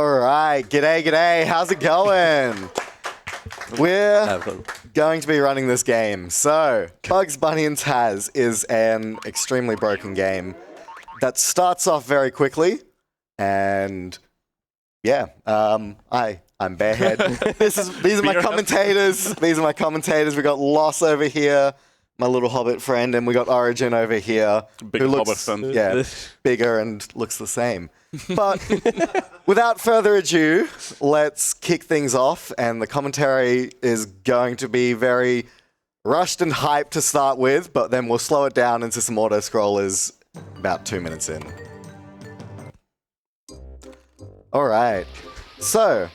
All right, g'day. How's it going? We're going to be running this game. So, Bugs Bunny and Taz is an extremely broken game that starts off very quickly. And yeah, I'm Bearhead. These are my commentators. We got Loss over here, my little Hobbit friend, and we got Origin over here, Big who looks Hobbit friend. bigger and looks the same. But without further ado, let's kick things off. And the commentary is going to be very rushed and hyped to start with, but then we'll slow it down into some auto-scrollers about 2 minutes in. All right. So,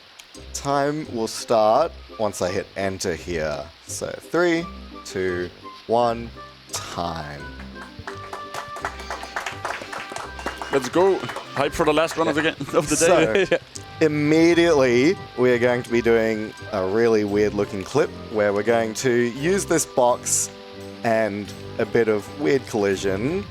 time will start once I hit enter here. So, 3, 2, 1, time. Let's go. Hype for the last run of the day. So, immediately, we are going to be doing a really weird-looking clip where we're going to use this box and a bit of weird collision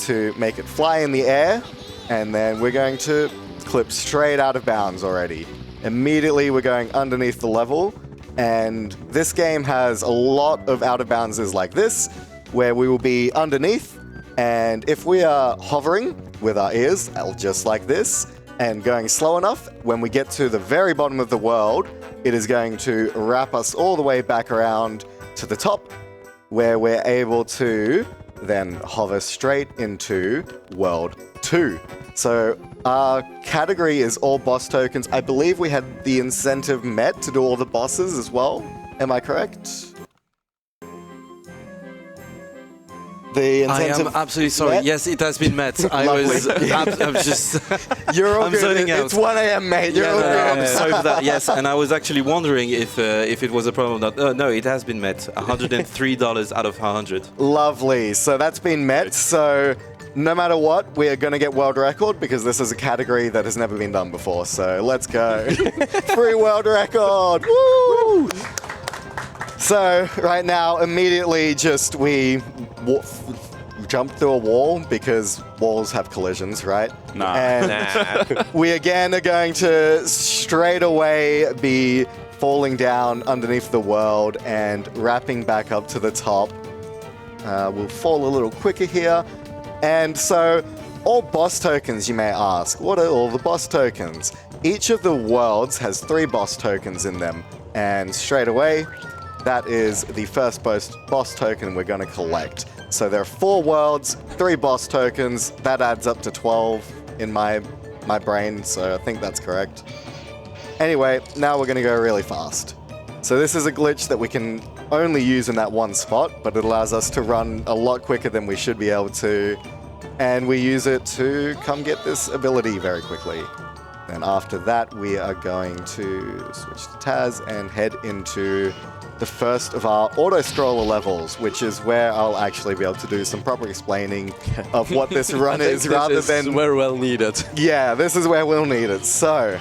to make it fly in the air, and then we're going to clip straight out of bounds already. Immediately, we're going underneath the level, and this game has a lot of out of bounds like this, where we will be underneath, and if we are hovering with our ears, just like this, and going slow enough, when we get to the very bottom of the world, it is going to wrap us all the way back around to the top, where we're able to then hover straight into World 2. So our category is all boss tokens. I believe we had the incentive met to do all the bosses as well. Am I correct? The incentive I am absolutely sorry. met? Yes, it has been met. I'm just... You're all I'm good. zoning out. It's 1 a.m., mate. You're all good. I'm sorry for that. Yes, and I was actually wondering if it was a problem or not. No, it has been met. $103 out of 100. Lovely. So that's been met. So no matter what, we are going to get world record because this is a category that has never been done before. So let's go. Free world record. Woo! So right now, immediately just we jump through a wall because walls have collisions, right? Nah. And we again are going to straight away be falling down underneath the world and wrapping back up to the top. We'll fall a little quicker here. And so all boss tokens, you may ask. What are all the boss tokens? Each of the worlds has 3 boss tokens in them. And straight away, that is the first boss token we're going to collect. So there are 4 worlds, 3 boss tokens. That adds up to 12 in my brain, so I think that's correct. Anyway, now we're going to go really fast. So this is a glitch that we can only use in that one spot, but it allows us to run a lot quicker than we should be able to. And we use it to come get this ability very quickly. And after that, we are going to switch to Taz and head into the first of our auto-scroller levels, which is where I'll actually be able to do some proper explaining of what this run is, rather than... where we'll need it. Yeah, this is where we'll need it. So,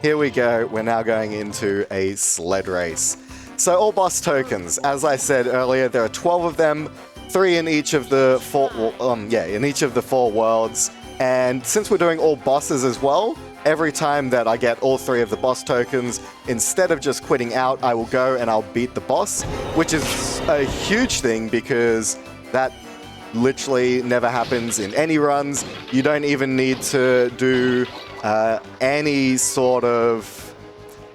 here we go. We're now going into a sled race. So, all boss tokens. As I said earlier, there are 12 of them, 3 in each of the 4 worlds. And since we're doing all bosses as well, every time that I get all 3 of the boss tokens, instead of just quitting out, I will go and I'll beat the boss, which is a huge thing because that literally never happens in any runs. You don't even need to do any sort of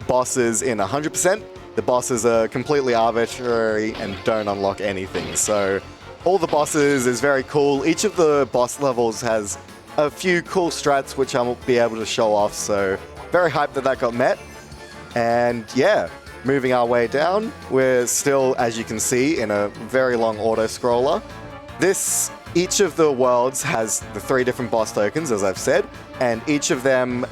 bosses in 100%. The bosses are completely arbitrary and don't unlock anything. So all the bosses is very cool. Each of the boss levels has a few cool strats which I'll be able to show off, so very hyped that got met. And yeah, moving our way down, we're still, as you can see, in a very long auto-scroller. Each of the worlds has the 3 different boss tokens, as I've said, and each of them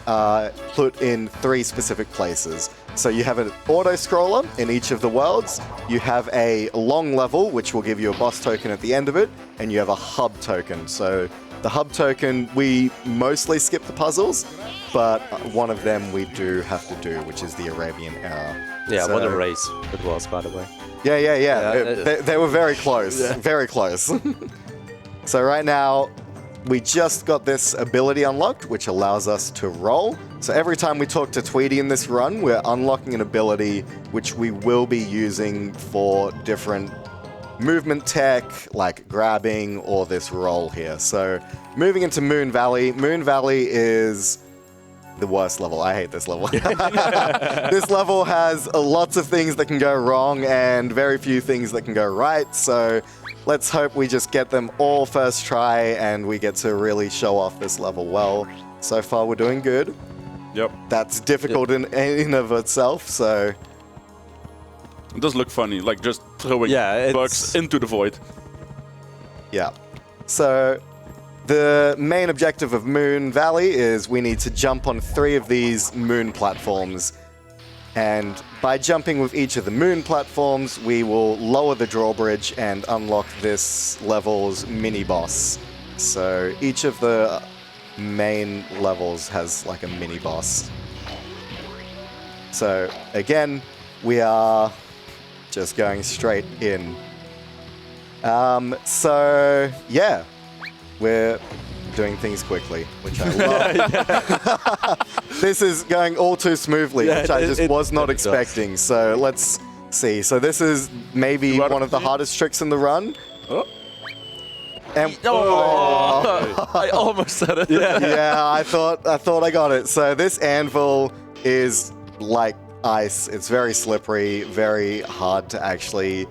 put in 3 specific places. So you have an auto-scroller in each of the worlds, you have a long level, which will give you a boss token at the end of it, and you have a hub token. So the hub token, we mostly skip the puzzles, but one of them we do have to do, which is the Arabian era. Yeah, what a race it was, by the way. Yeah. They were very close, very close. So right now, we just got this ability unlocked, which allows us to roll. So every time we talk to Tweety in this run, we're unlocking an ability which we will be using for different movement tech, like grabbing or this roll here. So moving into Moon Valley. Moon Valley is the worst level. I hate this level. This level has lots of things that can go wrong and very few things that can go right. So let's hope we just get them all first try and we get to really show off this level well. So far, we're doing good. Yep. That's difficult in of itself, so... It does look funny, like just throwing bugs into the void. Yeah. So the main objective of Moon Valley is we need to jump on 3 of these moon platforms. And by jumping with each of the moon platforms, we will lower the drawbridge and unlock this level's mini-boss. So each of the main levels has like a mini-boss. So again, we are just going straight in. So yeah, we're doing things quickly, which I love. This is going all too smoothly, which I just was not expecting. So let's see. So this is maybe one of the hardest tricks in the run. And I almost said it. yeah, I thought I got it. So this anvil is like ice. It's very slippery, very hard to actually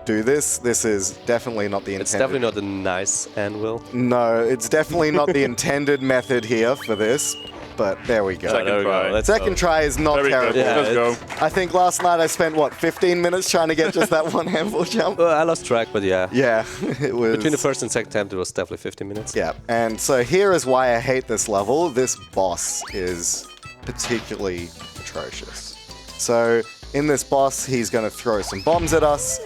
do this. This is definitely not the intended. It's definitely not a nice anvil. No, it's definitely not the intended method here for this. But there we go. Second try. Second try is not terrible. Let's go. I think last night I spent, what, 15 minutes trying to get just that one anvil jump? Well, I lost track, but yeah. Yeah, it was... Between the first and second attempt, it was definitely 15 minutes. Yeah, and so here is why I hate this level. This boss is particularly atrocious. So in this boss, he's going to throw some bombs at us,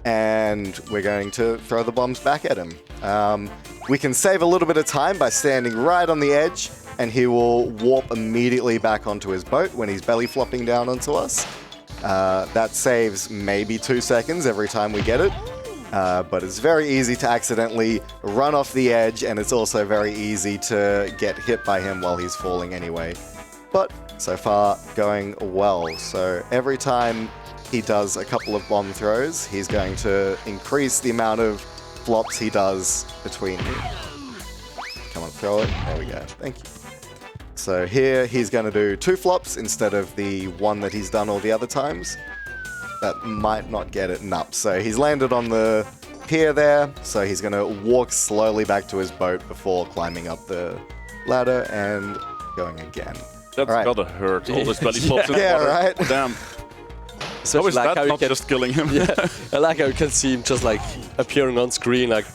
and we're going to throw the bombs back at him. We can save a little bit of time by standing right on the edge, and he will warp immediately back onto his boat when he's belly flopping down onto us. That saves maybe 2 seconds every time we get it, but it's very easy to accidentally run off the edge, and it's also very easy to get hit by him while he's falling anyway. But so far, going well. So every time he does a couple of bomb throws, he's going to increase the amount of flops he does between. Come on, throw it. There we go. Thank you. So here he's going to do 2 flops instead of the 1 that he's done all the other times. That might not get it. Nope. So he's landed on the pier there. So he's going to walk slowly back to his boat before climbing up the ladder and going again. That's gotta hurt. All this belly flops in the water. Right? Damn. So How is that not just killing him? Yeah, I like how you can see him just like appearing on screen, like.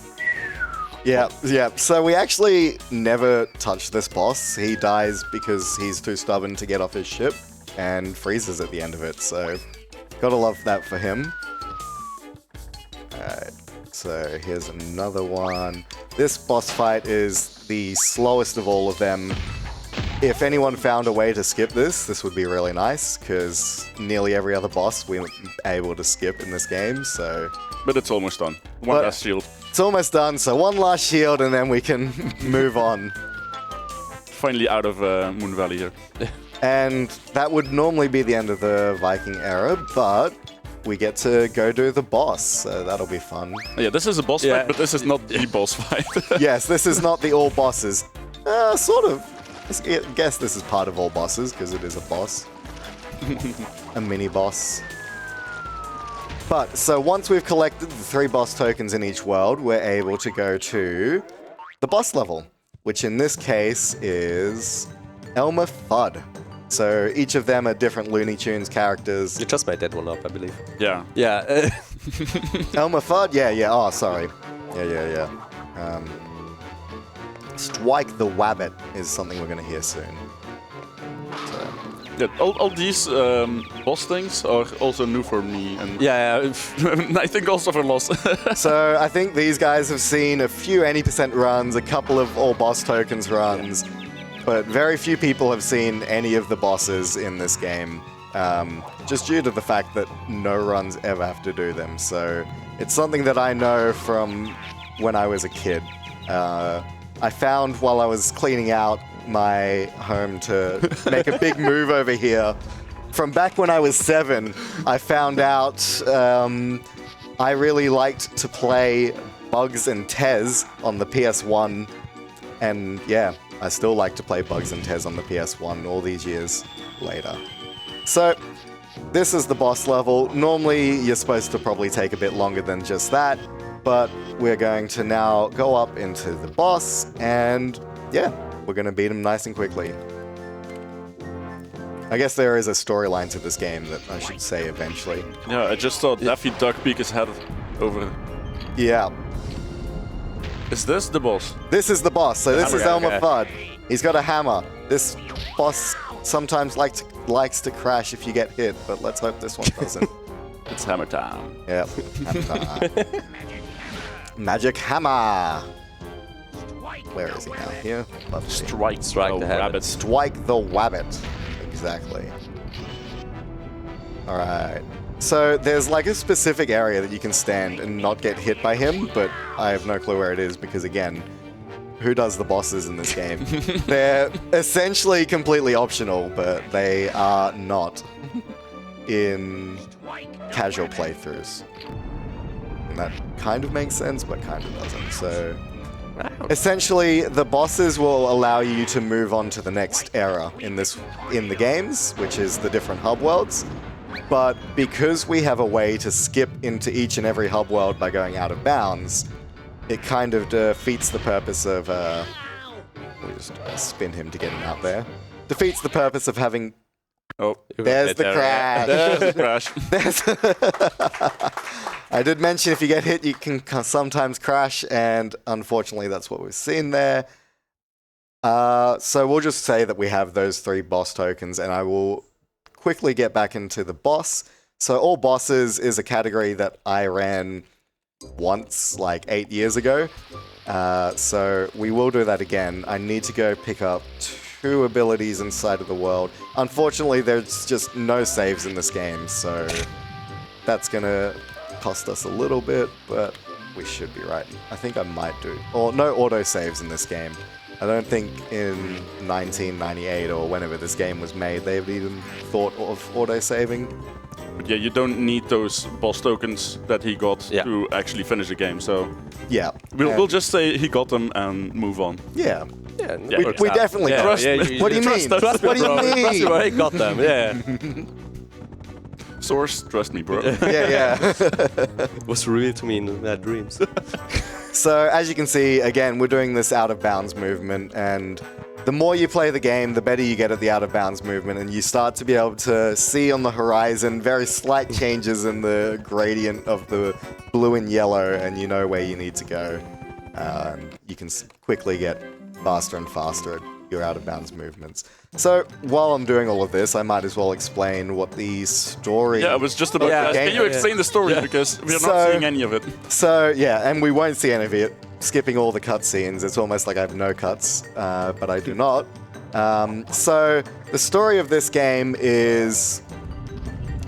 Yeah. So we actually never touch this boss. He dies because he's too stubborn to get off his ship and freezes at the end of it. So gotta love that for him. Alright, so here's another one. This boss fight is the slowest of all of them. If anyone found a way to skip this, this would be really nice, because nearly every other boss we were able to skip in this game, so... But it's almost done. One last shield. It's almost done, so one last shield and then we can move on. Finally out of Moon Valley here. And that would normally be the end of the Viking era, but we get to go do the boss, so that'll be fun. Yeah, this is a boss fight, but this is not the boss fight. Yes, this is not the all bosses. Sort of. I guess this is part of all bosses, because it is a boss. A mini-boss. But, so once we've collected the 3 boss tokens in each world, we're able to go to the boss level, which in this case is Elmer Fudd. So each of them are different Looney Tunes characters. You just made that one up, I believe. Yeah. Yeah. Elmer Fudd? Yeah. Oh, sorry. Yeah. Strike the Wabbit is something we're going to hear soon. So. Yeah, all these boss things are also new for me. And Yeah. I think also for Lost. So I think these guys have seen a few 80% runs, a couple of all boss tokens runs, but very few people have seen any of the bosses in this game, just due to the fact that no runs ever have to do them. So it's something that I know from when I was a kid. I found while I was cleaning out my home to make a big move over here. From back when I was 7, I found out I really liked to play Bugs and Tez on the PS1. And yeah, I still like to play Bugs and Tez on the PS1 all these years later. So, this is the boss level. Normally, you're supposed to probably take a bit longer than just that, but we're going to now go up into the boss, and yeah, we're going to beat him nice and quickly. I guess there is a storyline to this game that I should say eventually. Yeah, I just saw Daffy Duck peek his head over. Yeah. Is this the boss? This is the boss, so this is Elmer okay. Fudd. He's got a hammer. This boss sometimes likes to crash if you get hit, but let's hope this one doesn't. It's hammer time. Yep. Hammer time. Magic hammer. Where is he now? Here? Lovely. Strike the the habit. rabbit. Strike the wabbit. Exactly. Alright. So there's like a specific area that you can stand and not get hit by him, but I have no clue where it is because again, who does the bosses in this game? They're essentially completely optional, but they are not in casual playthroughs. And that kind of makes sense, but kind of doesn't. So essentially, the bosses will allow you to move on to the next era in the games, which is the different hub worlds. But because we have a way to skip into each and every hub world by going out of bounds, it kind of defeats the purpose of... we'll just spin him to get him out there. Defeats the purpose of having... Oh, There's the crash! there's the crash. I did mention if you get hit, you can sometimes crash, and unfortunately that's what we've seen there. So we'll just say that we have those 3 boss tokens, and I will quickly get back into the boss. So all bosses is a category that I ran once, like 8 years ago. So we will do that again. I need to go pick up 2 abilities inside of the world. Unfortunately, there's just no saves in this game, so that's gonna cost us a little bit, but we should be right. I think I might do. Or no auto saves in this game. I don't think in 1998 or whenever this game was made, they've even thought of auto saving. But yeah, you don't need those boss tokens that he got Yeah. to actually finish the game. So Yeah. we'll just say he got them and move on. Yeah. Yeah, We definitely yeah, got Trust them. me. What do you mean? Trust What do you Trust me, mean? bro, he got them, yeah. Source, trust me, bro. Yeah. It was real to me in my dreams. So as you can see, again, we're doing this out of bounds movement, and the more you play the game, the better you get at the out of bounds movement, and you start to be able to see on the horizon very slight changes in the gradient of the blue and yellow, and you know where you need to go. You can quickly get faster and faster at your out of bounds movements. So while I'm doing all of this, I might as well explain what the story... Yeah, I was just about to ask. Can you explain the story? Because we're not seeing any of it. So, yeah, and we won't see any of it. Skipping all the cutscenes, it's almost like I have no cuts, but I do not. So, the story of this game is...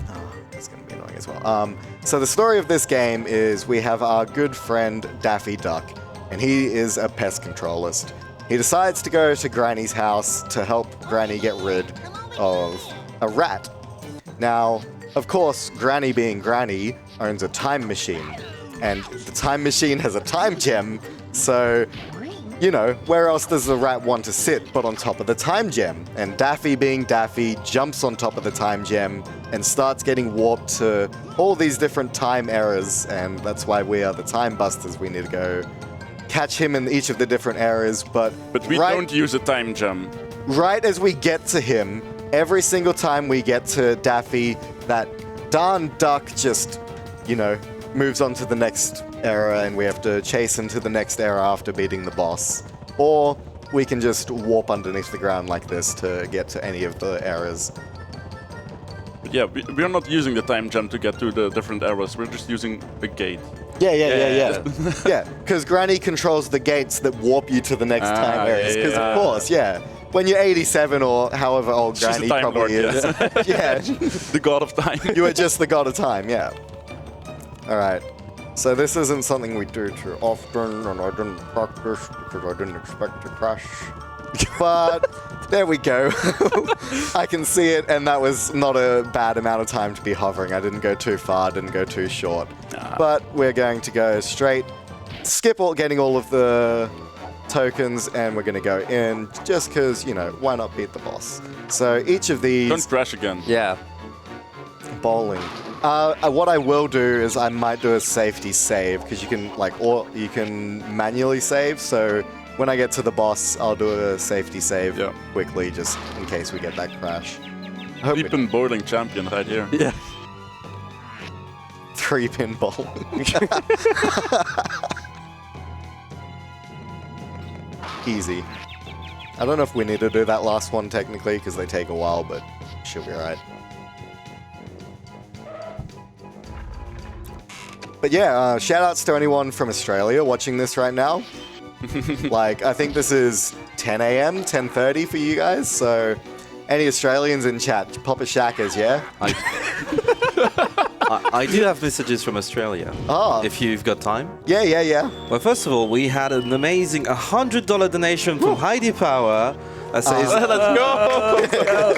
Oh, it's going to be annoying as well. So, the story of this game is we have our good friend Daffy Duck, and he is a pest controlist. He decides to go to Granny's house to help Granny get rid of a rat. Now, of course, Granny being Granny owns a time machine, and the time machine has a time gem, so, you know, where else does the rat want to sit but on top of the time gem? And Daffy being Daffy jumps on top of the time gem and starts getting warped to all these different time eras, and that's why we are the time busters. We need to go catch him in each of the different eras, but we don't use a time gem. Right as we get to him, every single time we get to Daffy, that darn duck just, you know, moves on to the next era, and we have to chase him to the next era after beating the boss. Or we can just warp underneath the ground like this to get to any of the eras. But yeah, we're not using the time gem to get to the different eras. We're just using the gate. Yeah. Yeah, because Granny controls the gates that warp you to the next time eras. Because, of course, when you're 87 or however old She's Granny a time probably lord, is. Yeah. The god of time. You are just the god of time, yeah. Alright. So this isn't something we do too often, and I didn't practice because I didn't expect to crash. But there we go. I can see it, and that was not a bad amount of time to be hovering. I didn't go too far, didn't go too short. But we're going to go straight, skip getting all of the tokens, and we're going to go in just because, you know, why not beat the boss? So each of these... Don't crash again. Yeah. Bowling. What I will do is I might do a safety save because you can or you can manually save. So when I get to the boss, I'll do a safety save quickly just in case we get that crash. Three-pin bowling champion right here. Yeah. 3-pin bowling. Easy. I don't know if we need to do that last one technically because they take a while, but she'll be alright. But yeah, shout outs to anyone from Australia watching this right now. Like, I think this is 10 a.m., 10:30 for you guys, so any Australians in chat, pop a shackers, yeah? I do have messages from Australia. Oh. If you've got time. Yeah. Well, first of all, we had an amazing $100 donation from Heidi Power that says, Let's go!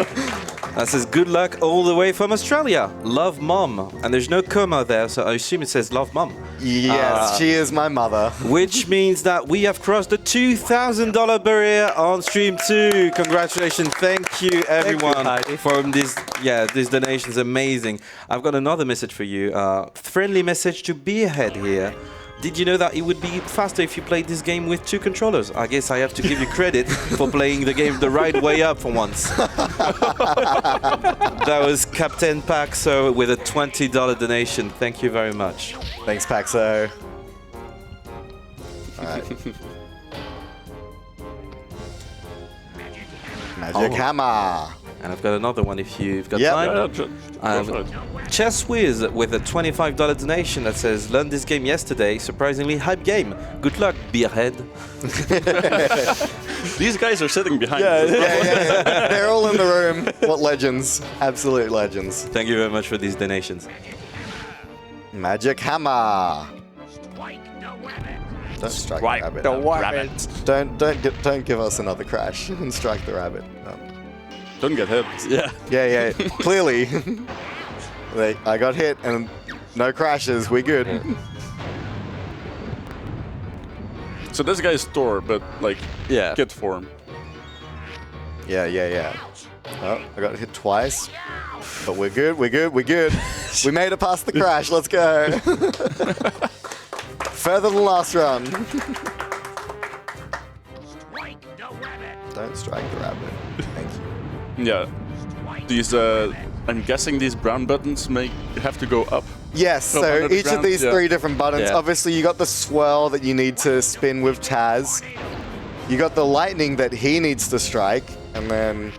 that says, good luck all the way from Australia. Love, Mom. And there's no comma there, so I assume it says love, Mom. Yes, she is my mother. Which means that we have crossed the $2,000 barrier on stream 2. Congratulations. Thank you, everyone, for this. Yeah, this donation is amazing. I've got another message for you. Friendly message to Bearhead here. Did you know that it would be faster if you played this game with 2 controllers? I guess I have to give you credit for playing the game the right way up for once. That was Captain Paxo with a $20 donation. Thank you very much. Thanks, Paxo. Alright. Magic Hammer. And I've got another one if you've got Yep. time. Chess Wiz with a $25 donation that says, learned this game yesterday. Surprisingly hype game. Good luck, Bearhead. These guys are sitting behind. Yeah. They're all in the room. What legends. Absolute legends. Thank you very much for these donations. Magic Hammer. Don't strike the rabbit. Don't give us another crash and strike the rabbit. No. Don't get hit. Yeah. Clearly. I got hit and no crashes. We good. So this guy's Thor, but like kid form. Yeah. Oh, I got hit twice. But we're good. We made it past the crash. Let's go. Further than last run. Don't strike the rabbit. Thank you. Yeah. These, I'm guessing these brown buttons have to go up. Yes, so each of these 3 different buttons. Yeah. Obviously, you got the swirl that you need to spin with Taz. You got the lightning that he needs to strike, and then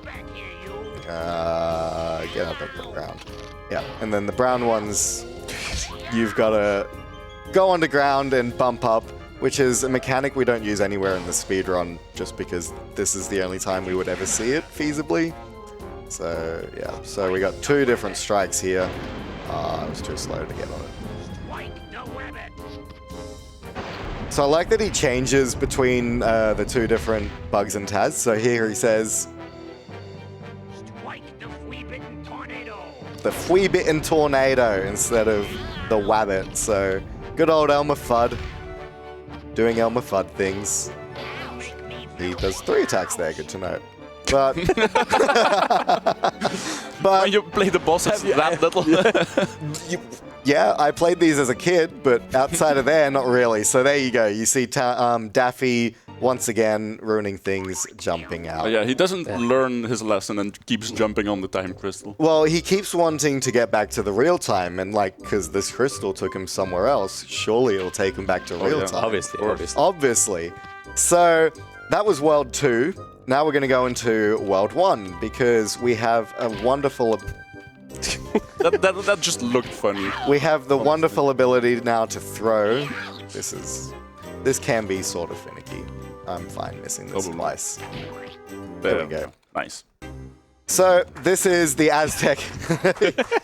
get up at the ground. Yeah, and then the brown ones, you've got to go underground and bump up, which is a mechanic we don't use anywhere in the speedrun, just because this is the only time we would ever see it feasibly. So yeah, so we got 2 different strikes here. I was too slow to get on it. So I like that he changes between the 2 different bugs and Taz. So here he says, the Flea-Bitten Tornado instead of the Wabbit. So good old Elmer Fudd doing Elmer Fudd things. He does 3 attacks there, good to know. But When you play the bosses that little. yeah, I played these as a kid, but outside of there, not really. So there you go. You see Daffy once again ruining things, jumping out. Oh, yeah, he doesn't learn his lesson and keeps jumping on the time crystal. Well, he keeps wanting to get back to the real time, and because this crystal took him somewhere else, surely it'll take him back to real time. Obviously. So that was World 2. Now we're going to go into World 1 because we have a wonderful... that just looked funny. We have the wonderful ability now to throw. This can be sort of finicky. I'm fine missing this twice. There we go. Nice. So this is the Aztec.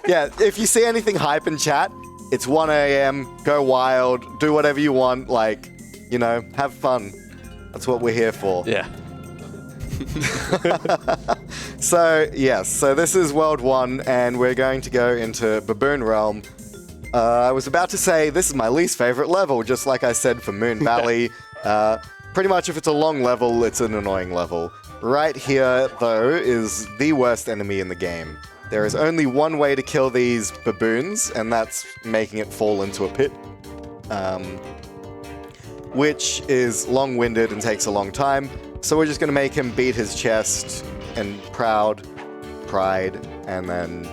Yeah, if you see anything hype in chat, It's 1 a.m. Go wild. Do whatever you want. Like, you know, have fun. That's what we're here for. Yeah. So, yes. So this is World 1, and we're going to go into Baboon Realm. I was about to say this is my least favorite level, just like I said for Moon Valley. Pretty much if it's a long level, it's an annoying level. Right here, though, is the worst enemy in the game. There is only one way to kill these baboons, and that's making it fall into a pit. Which is long-winded and takes a long time. So we're just going to make him beat his chest and pride, and then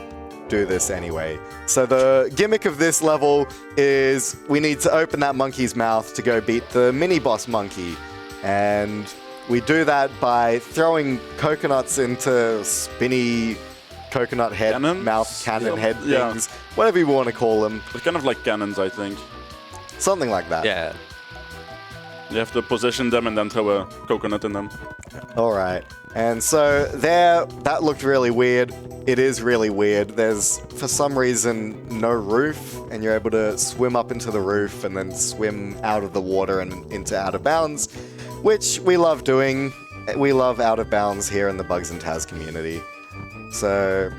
do this anyway. So the gimmick of this level is we need to open that monkey's mouth to go beat the mini-boss monkey. And we do that by throwing coconuts into spinny coconut head, Cannons? mouth cannon head Yeah. things, whatever you want to call them. It's kind of like cannons, I think. Something like that. Yeah. You have to position them and then throw a coconut in them. All right. And so there, that looked really weird. It is really weird. There's, for some reason, no roof, and you're able to swim up into the roof and then swim out of the water and into out of bounds, which we love doing. We love out of bounds here in the Bugs and Taz community. So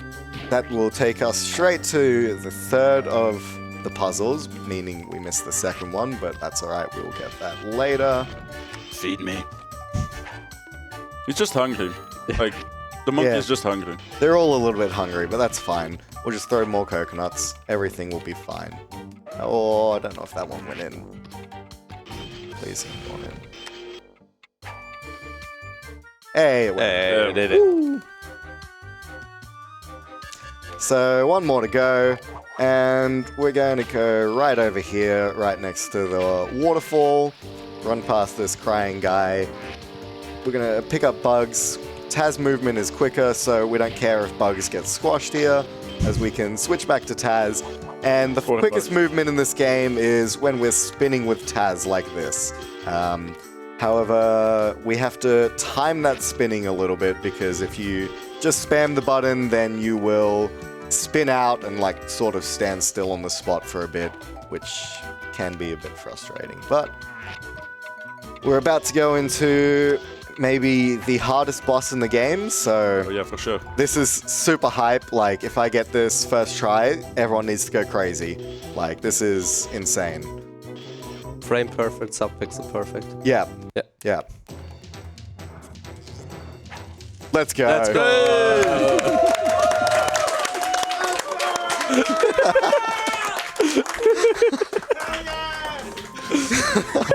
that will take us straight to the third of the puzzles, meaning we missed the second one, but that's all right. We'll get that later. Feed me. He's just hungry. Like, the monkey is just hungry. They're all a little bit hungry, but that's fine. We'll just throw more coconuts. Everything will be fine. Oh, I don't know if that one went in. Please have gone in. Hey, it went in. Hey, we did it. So one more to go, and we're going to go right over here, right next to the waterfall. Run past this crying guy. We're going to pick up Bugs. Taz movement is quicker, so we don't care if Bugs gets squashed here, as we can switch back to Taz. And the quickest movement in this game is when we're spinning with Taz like this. However, we have to time that spinning a little bit, because if you just spam the button, then you will spin out and like sort of stand still on the spot for a bit, which can be a bit frustrating. But we're about to go into maybe the hardest boss in the game, so Oh yeah, for sure. this is super hype. Like, if I get this first try, everyone needs to go crazy. Like, this is insane. Frame perfect, subpixel perfect. Yeah. Yeah. Yeah. Let's go. Let's go!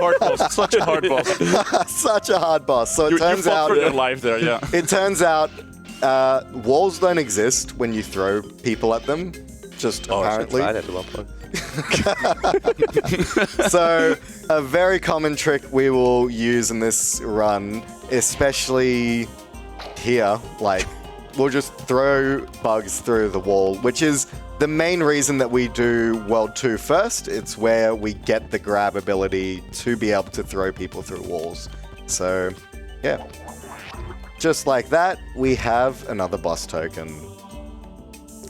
Hard boss. Such a hard boss. Such a hard boss. So it You turns fought out for your life there, yeah. it turns out walls don't exist when you throw people at them. Just Oh, apparently. I tried it at one point. So a very common trick we will use in this run, especially here, like we'll just throw Bugs through the wall, which is the main reason that we do World 2 first. It's where we get the grab ability to be able to throw people through walls. So, yeah. Just like that, we have another boss token.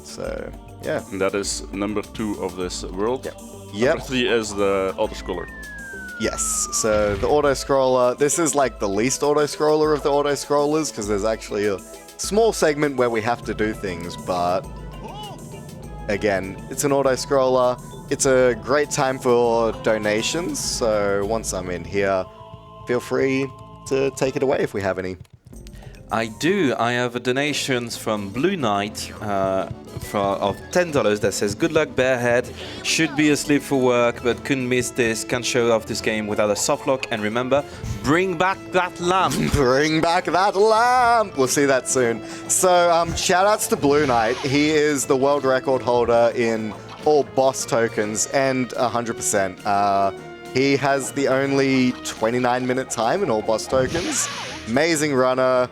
So, yeah. And that is number 2 of this world. Yep. Number 3 is the auto-scroller. Yes, so the auto-scroller, this is like the least auto-scroller of the auto-scrollers, because there's actually a small segment where we have to do things, but again, it's an auto-scroller. It's a great time for donations, so once I'm in here, feel free to take it away if we have any. I do. I have a donations from Blue Knight of $10 that says, "Good luck, Bearhead. Should be asleep for work, but couldn't miss this. Can't show off this game without a softlock. And remember, bring back that lamp." Bring back that lamp! We'll see that soon. So, shout outs to Blue Knight. He is the world record holder in all boss tokens, and 100%. He has the only 29-minute time in all boss tokens. Amazing runner.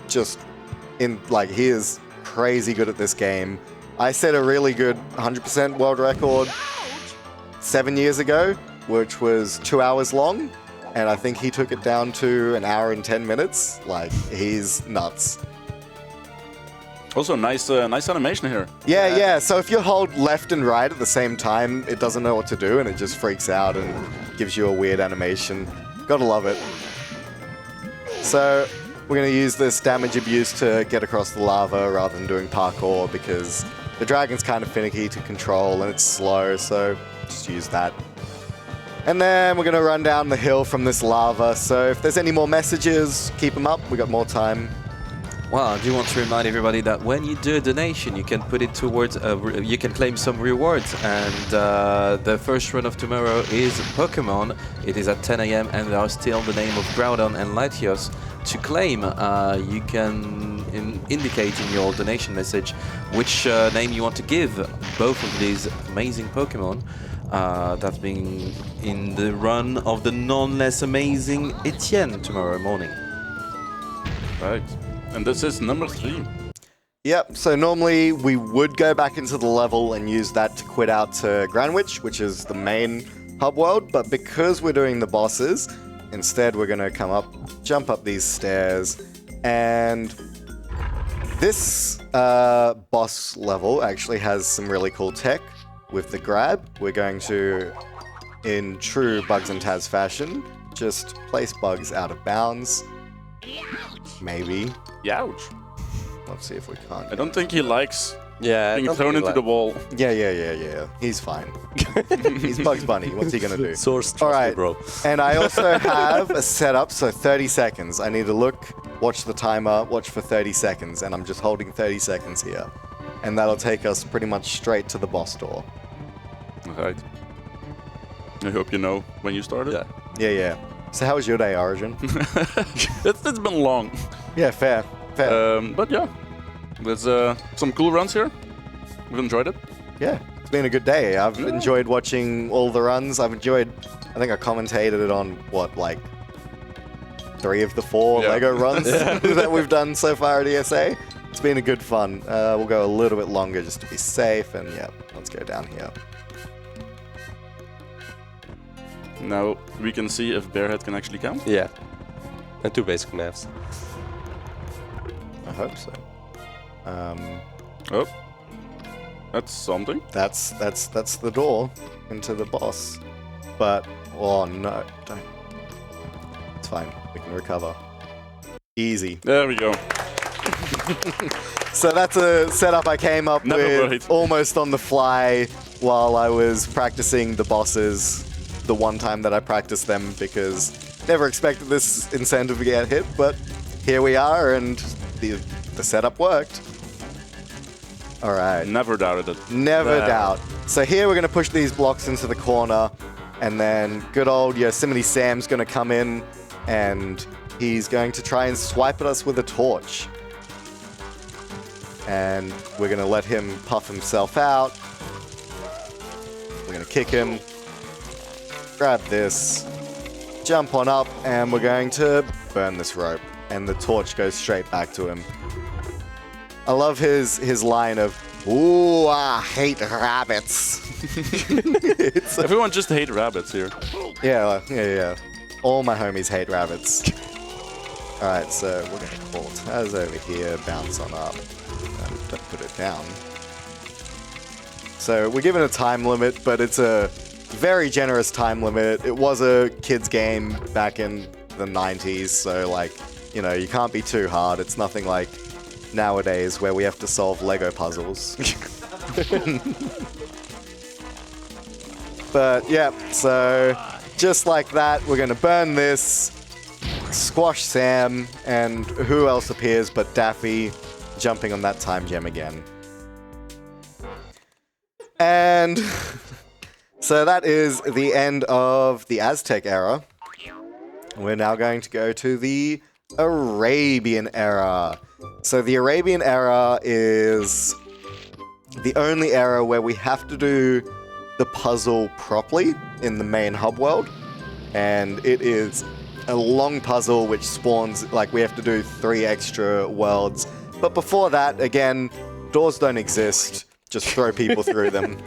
He is crazy good at this game. I set a really good 100% world record 7 years ago, which was 2 hours long, and I think he took it down to 1 hour and 10 minutes. Like, he's nuts. Also, nice animation here. Yeah, yeah. So if you hold left and right at the same time, it doesn't know what to do and it just freaks out and gives you a weird animation. Gotta love it. So we're going to use this damage abuse to get across the lava rather than doing parkour because the dragon's kind of finicky to control and it's slow, so just use that. And then we're going to run down the hill from this lava, so if there's any more messages, keep them up. We got more time. Well, I do want to remind everybody that when you do a donation, you can put it towards, you can claim some rewards. And the first run of tomorrow is Pokemon. It is at 10 AM and there are still the name of Groudon and Latios to claim. You can indicate in your donation message which name you want to give both of these amazing Pokemon. That's being in the run of the non-less amazing Etienne tomorrow morning. Right. And this is number 3. Yep, so normally we would go back into the level and use that to quit out to Granwich, which is the main hub world, but because we're doing the bosses, instead we're going to come up, jump up these stairs, and this boss level actually has some really cool tech. With the grab, we're going to, in true Bugs and Taz fashion, just place Bugs out of bounds. Maybe. Youch. Let's see if we can't. I don't think he likes Yeah, being thrown into the wall. Yeah. He's fine. He's Bugs Bunny. What's he gonna do? Source, trust All me, right, bro. and I also have a setup, so 30 seconds. I need to look, watch the timer, watch for 30 seconds, and I'm just holding 30 seconds here. And that'll take us pretty much straight to the boss door. Right. I hope you know when you started. Yeah. So how was your day, Origin? It's been long. Yeah, fair. But yeah, there's some cool runs here. We've enjoyed it. Yeah, it's been a good day. I've enjoyed watching all the runs. I think I commentated it on, like 3 of the 4 Lego runs that we've done so far at ESA. It's been a good fun. We'll go a little bit longer just to be safe, and yeah, let's go down here. Now we can see if Bearhead can actually count. Yeah. And 2 basic maths. I hope so. Oh, that's something. That's the door into the boss. But oh no, don't. It's fine. We can recover. Easy. There we go. So that's a setup I came up with Right. almost on the fly while I was practicing the bosses. The one time that I practiced them, because never expected this incentive to get hit, but here we are, and the setup worked. All right. Never doubted it. Never doubt. So here we're going to push these blocks into the corner, and then good old Yosemite Sam's going to come in, and he's going to try and swipe at us with a torch. And we're going to let him puff himself out. We're going to kick him. Grab this, jump on up, and we're going to burn this rope. And the torch goes straight back to him. I love his line of, "Ooh, I hate rabbits." Everyone just hate rabbits here. Yeah. All my homies hate rabbits. All right, so we're going to call Taz over here, bounce on up, and don't put it down. So we're given a time limit, but it's a very generous time limit. It was a kid's game back in the 90s, so you can't be too hard. It's nothing like nowadays where we have to solve Lego puzzles. But yeah, so just like that, we're gonna burn this, squash Sam, and who else appears but Daffy jumping on that time gem again. And so that is the end of the Aztec era. We're now going to go to the Arabian era. So the Arabian era is the only era where we have to do the puzzle properly in the main hub world. And it is a long puzzle which spawns, we have to do 3 extra worlds. But before that, again, doors don't exist. Just throw people through them.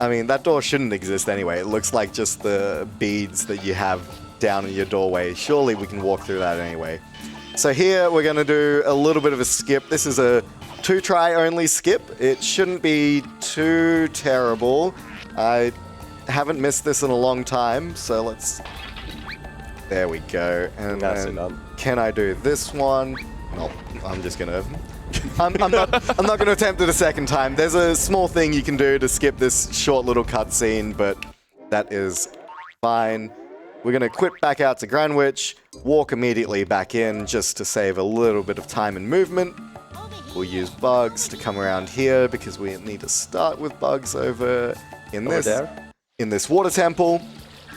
I mean, that door shouldn't exist anyway. It looks like just the beads that you have down in your doorway. Surely we can walk through that anyway. So here we're going to do a little bit of a skip. This is a 2-try only skip. It shouldn't be too terrible. I haven't missed this in a long time, so let's... There we go. And then can I do this one? No, I'm just going to... I'm not going to attempt it a second time. There's a small thing you can do to skip this short little cutscene, but that is fine. We're going to quit back out to Greenwich, walk immediately back in just to save a little bit of time and movement. We'll use bugs to come around here because we need to start with bugs over in this water temple.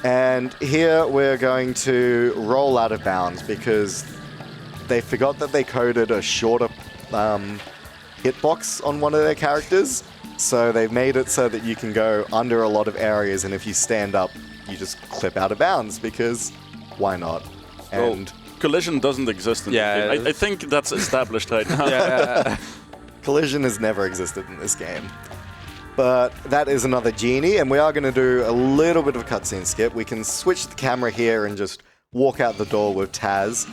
And here we're going to roll out of bounds because they forgot that they coded a shorter hitbox on one of their characters. So they've made it so that you can go under a lot of areas, and if you stand up, you just clip out of bounds because why not? And collision doesn't exist in the game. I think that's established right now. Collision has never existed in this game. But that is another genie, and we are going to do a little bit of a cutscene skip. We can switch the camera here and just walk out the door with Taz.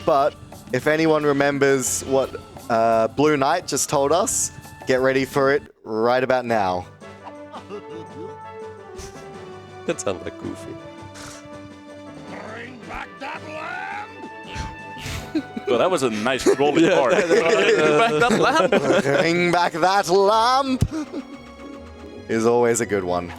But if anyone remembers what Blue Knight just told us, get ready for it right about now. That sounds like Goofy. Bring back that lamb! Well, that was a nice rolling part. Bring back that lamp! Bring back that lamp! Is always a good one.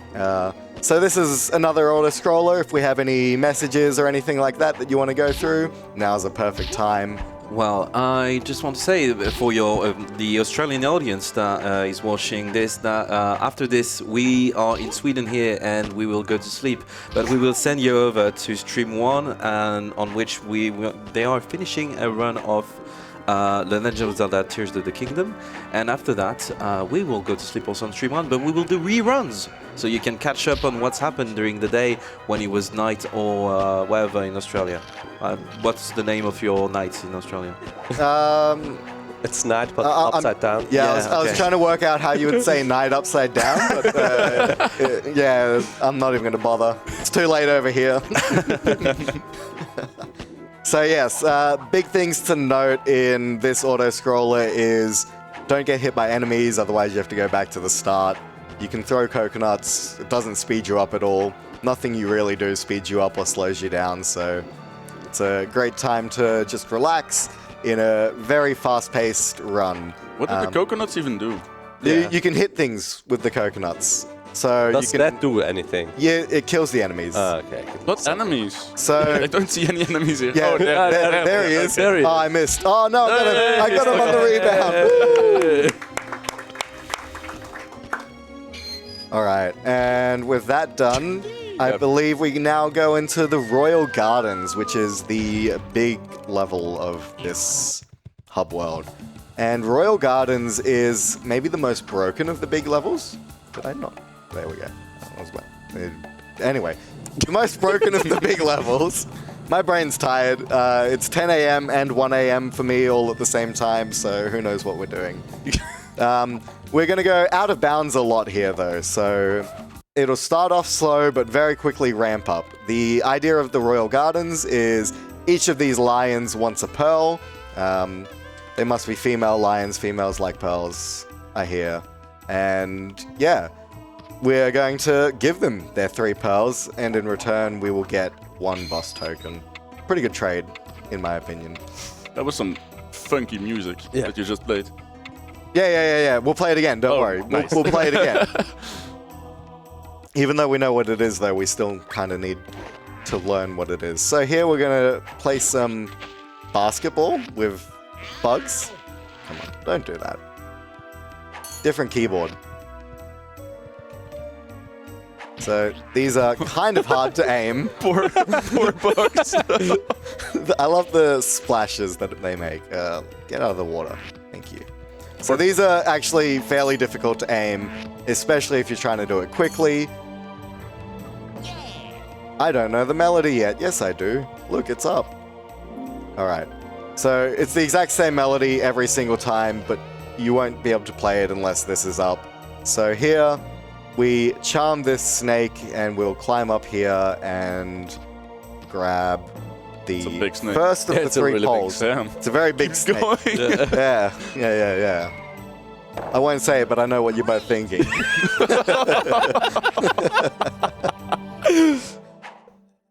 So this is another auto-scroller. If we have any messages or anything like that you want to go through, now's a perfect time. Well, I just want to say for the Australian audience that is watching this, that after this we are in Sweden here and we will go to sleep, but we will send you over to Stream 1, and on which they are finishing a run of The Legend of Zelda Tears of the Kingdom, and after that we will go to sleep also on Stream 1, but we will do reruns, so you can catch up on what's happened during the day when it was night or wherever in Australia. What's the name of your night in Australia? It's night, but upside down. I was trying to work out how you would say night upside down, but yeah, I'm not even going to bother. It's too late over here. So yes, big things to note in this auto-scroller is don't get hit by enemies, otherwise you have to go back to the start. You can throw coconuts, it doesn't speed you up at all. Nothing you really do speeds you up or slows you down, so it's a great time to just relax in a very fast-paced run. What did the coconuts even do? You can hit things with the coconuts. So Does that do anything? Yeah, it kills the enemies. Okay. What enemies? So I don't see any enemies here. Yeah, there he is. There he is. Oh, I missed. Oh no, I got him on the rebound. All right, and with that done, I believe we can now go into the Royal Gardens, which is the big level of this hub world. And Royal Gardens is maybe the most broken of the big levels. Did I not? There we go. That was well. Anyway, the most broken of the big levels. My brain's tired. It's 10 a.m. and 1 a.m. for me all at the same time, so who knows what we're doing. We're going to go out of bounds a lot here, though, so it'll start off slow, but very quickly ramp up. The idea of the Royal Gardens is each of these lions wants a pearl. They must be female lions. Females like pearls, I hear. And yeah, we're going to give them their 3 pearls, and in return, we will get 1 boss token. Pretty good trade, in my opinion. That was some funky music that you just played. Yeah. We'll play it again. Don't worry. Nice. We'll play it again. Even though we know what it is, though, we still kind of need to learn what it is. So here we're going to play some basketball with bugs. Come on, don't do that. Different keyboard. So these are kind of hard to aim. Poor bugs. I love the splashes that they make. Get out of the water. Thank you. So these are actually fairly difficult to aim, especially if you're trying to do it quickly. I don't know the melody yet. Yes, I do. Look, it's up. All right. So it's the exact same melody every single time, but you won't be able to play it unless this is up. So here, we charm this snake, and we'll climb up here and grab the a big snake. first of the it's a 3 really big poles. Damn. It's a very big snake. Going. Yeah. I won't say it, but I know what you're both thinking.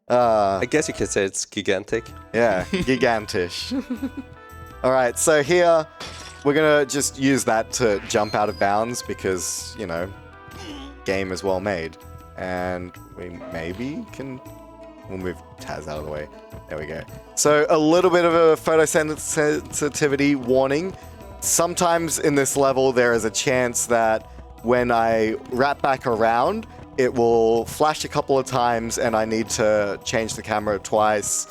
I guess you could say it's gigantic. Yeah, gigantish. All right, so here we're gonna just use that to jump out of bounds because, you know, game is well made. And we maybe can... We'll move Taz out of the way. There we go. So a little bit of a photosensitivity warning. Sometimes in this level there is a chance that when I wrap back around, it will flash a couple of times and I need to change the camera twice.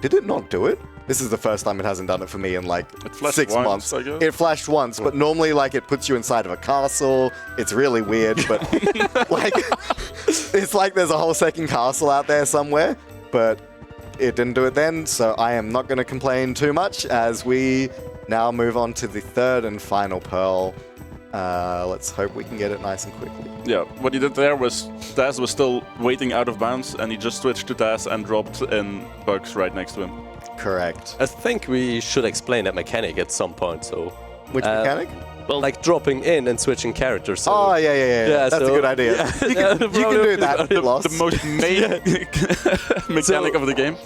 Did it not do it? This is the first time it hasn't done it for me in like It flashed 6 once, months. I guess. It flashed once, but normally like it puts you inside of a castle. It's really weird, but like it's like there's a whole second castle out there somewhere, but it didn't do it then, so I am not going to complain too much as we now move on to the 3rd and final pearl. Let's hope we can get it nice and quickly. Yeah, what he did there was Taz was still waiting out of bounds, and he just switched to Taz and dropped in Bugs right next to him. Correct. I think we should explain that mechanic at some point. So, Which mechanic? well, like dropping in and switching characters. So Oh, yeah. That's a so- good idea. yeah. You can do that, Lost. The most main mechanic of the game.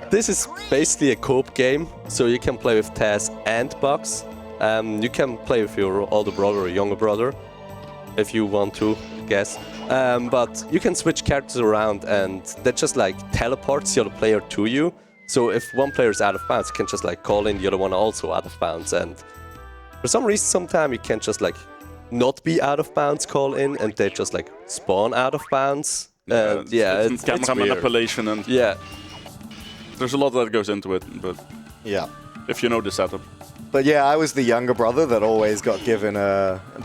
This is basically a co-op game, so you can play with Taz and Bugs. You can play with your older brother or younger brother, if you want to, I guess. But you can switch characters around, and that just like teleports the other player to you. So if one player is out of bounds, you can just like call in the other one also out of bounds. And for some reason, sometimes you can just like not be out of bounds, call in, and they just like spawn out of bounds. It's camera weird. manipulation, and Yeah. there's a lot that goes into it, but Yeah. if you know the setup. But yeah, I was the younger brother that always got given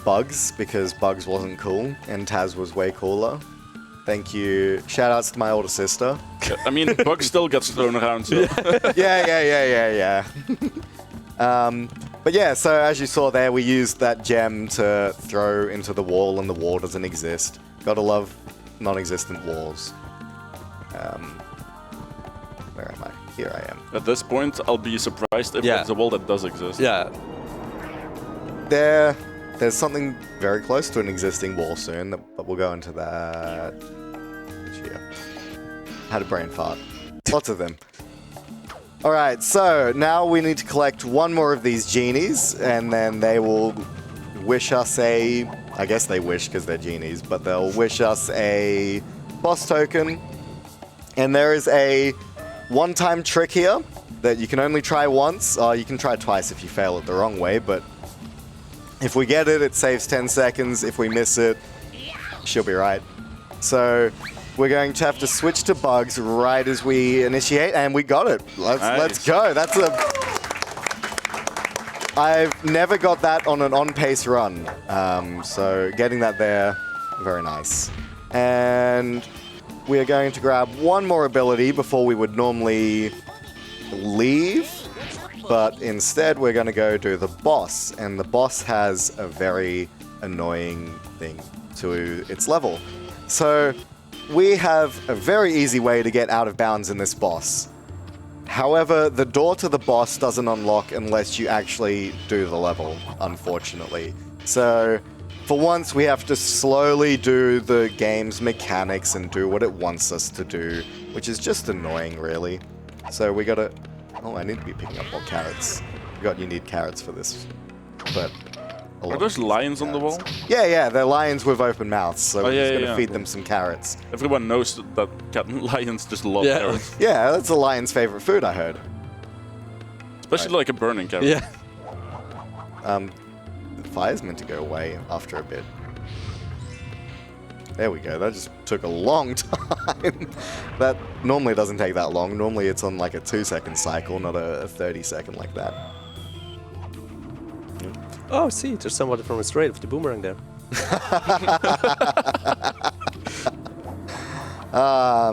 Bugs because Bugs wasn't cool and Taz was way cooler. Thank you. Shout outs to my older sister. I mean, Bugs still gets thrown around, so... Yeah. But yeah, so as you saw there, we used that gem to throw into the wall and the wall doesn't exist. Gotta love non-existent walls. Where am I? Here I am. At this point, I'll be surprised if Yeah. there's a wall that does exist. Yeah. There's something very close to an existing wall soon, but we'll go into that. Here. Had a brain fart. Lots of them. All right, so now we need to collect one more of these genies, and then they will wish us a... I guess they wish because they're genies, but they'll wish us a boss token. And there is a one-time trick here that you can only try once. You can try twice if you fail it the wrong way, but if we get it, it saves 10 seconds. If we miss it, she'll be right. So we're going to have to switch to Bugs right as we initiate, and we got it. Let's go. That's a... I've never got that on an on-pace run, so getting that there, very nice. And we are going to grab one more ability before we would normally leave, but instead we're going to go do the boss, and the boss has a very annoying thing to its level. So we have a very easy way to get out of bounds in this boss. However, the door to the boss doesn't unlock unless you actually do the level, unfortunately. So for once, we have to slowly do the game's mechanics and do what it wants us to do, which is just annoying, really. So we gotta... Oh, I need to be picking up more carrots. You need carrots for this, but... Are those lions on the wall? Yeah, they're lions with open mouths, so we're just gonna yeah. feed them some carrots. Everyone knows that lions just love Yeah. carrots. Yeah, that's a lion's favorite food, I heard. Especially like a burning carrot. Yeah. The fire's meant to go away after a bit. There we go, that just took a long time. That normally doesn't take that long. Normally it's on like a 2-second cycle, not a 30-second like that. Oh, see, there's somebody from Australia with the boomerang there.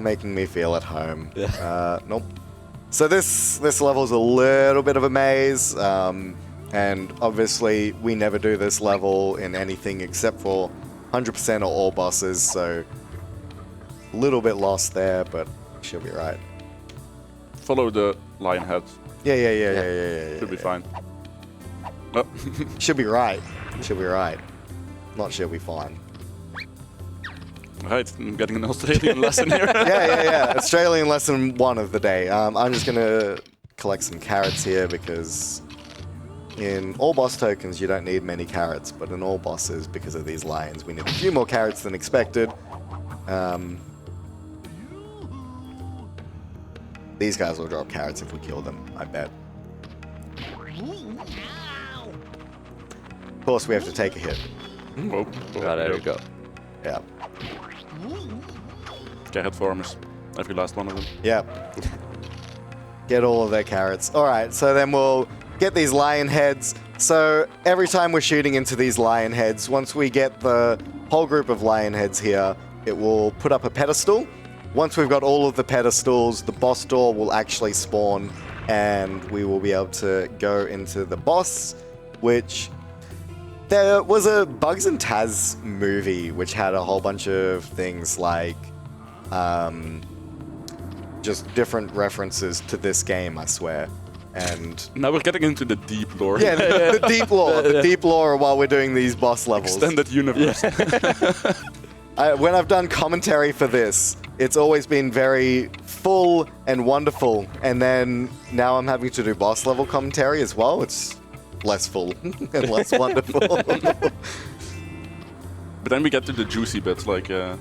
Making me feel at home. Yeah. Nope. So this level's a little bit of a maze, and obviously we never do this level in anything except for 100% or all bosses, so a little bit lost there, but she'll be right. follow the lion head. Yeah. Should be fine. Oh. Should be right. Should be right. Not should be fine. Right, I'm getting an Australian lesson here. Yeah. Australian lesson 1 of the day. I'm just gonna collect some carrots here because in all boss tokens you don't need many carrots, but in all bosses, because of these lions, we need a few more carrots than expected. These guys will drop carrots if we kill them, I bet. Of course, we have to take a hit. Oh, There we go. Yeah. Carrot farmers. Every last one of them. Yep. Get all of their carrots. Alright, so then we'll get these lion heads. So every time we're shooting into these lion heads, once we get the whole group of lion heads here, it will put up a pedestal. Once we've got all of the pedestals, the boss door will actually spawn and we will be able to go into the boss, which... There was a Bugs and Taz movie which had a whole bunch of things like just different references to this game, I swear. And Now we're getting into the deep lore. yeah, the deep lore, the deep lore while we're doing these boss levels. Extended universe. When I've done commentary for this, it's always been very full and wonderful, and then now I'm having to do boss level commentary as well. It's less full and less wonderful. But then we get to the juicy bits, like, yeah.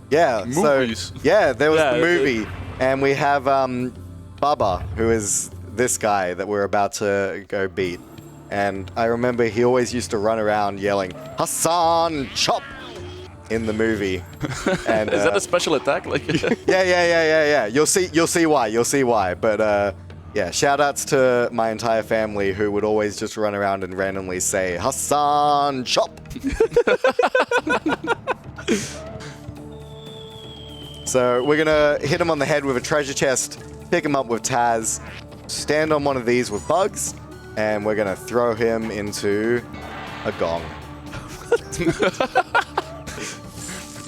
Yeah, Movies. so yeah, there was Yeah, the movie, and we have Baba, who is this guy that we're about to go beat. And I remember he always used to run around yelling, "Hassan, chop!" in the movie. And Is that a special attack? Like, yeah. You'll see why. But yeah, shout outs to my entire family who would always just run around and randomly say, "Hassan, chop!" So we're gonna hit him on the head with a treasure chest, pick him up with Taz, stand on one of these with Bugs, and we're gonna throw him into a gong.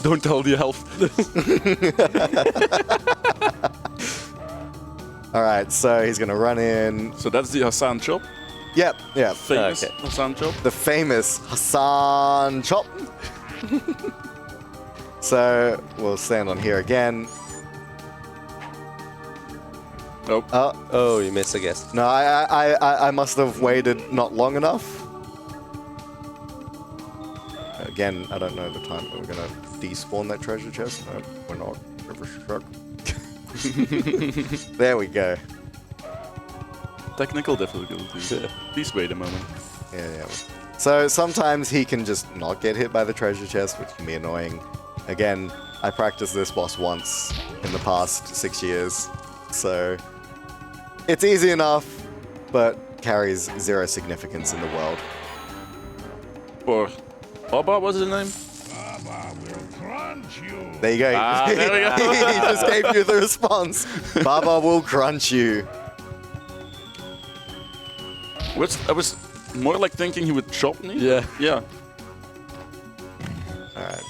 don't tell the elf. Alright, so he's gonna run in. So that's the Hassan chop. Yep. Famous Okay. Hassan chop. The famous Hassan chop. So we'll stand on here again. Nope. Oh, you missed, I guess. No, I must have waited not long enough. Again, I don't know the time, but we're gonna despawn that treasure chest. No, we're not. There we go. Technical difficulties. Please wait a moment. Yeah. So sometimes he can just not get hit by the treasure chest, which can be annoying. Again, I practiced this boss once in the past 6 years, so it's easy enough, but carries zero significance in the world. Or Baba, what's his name? Baba will crunch you. There you go. There we go. He just gave you the response. Baba will crunch you. I was more like thinking he would chop me. Yeah. Alright.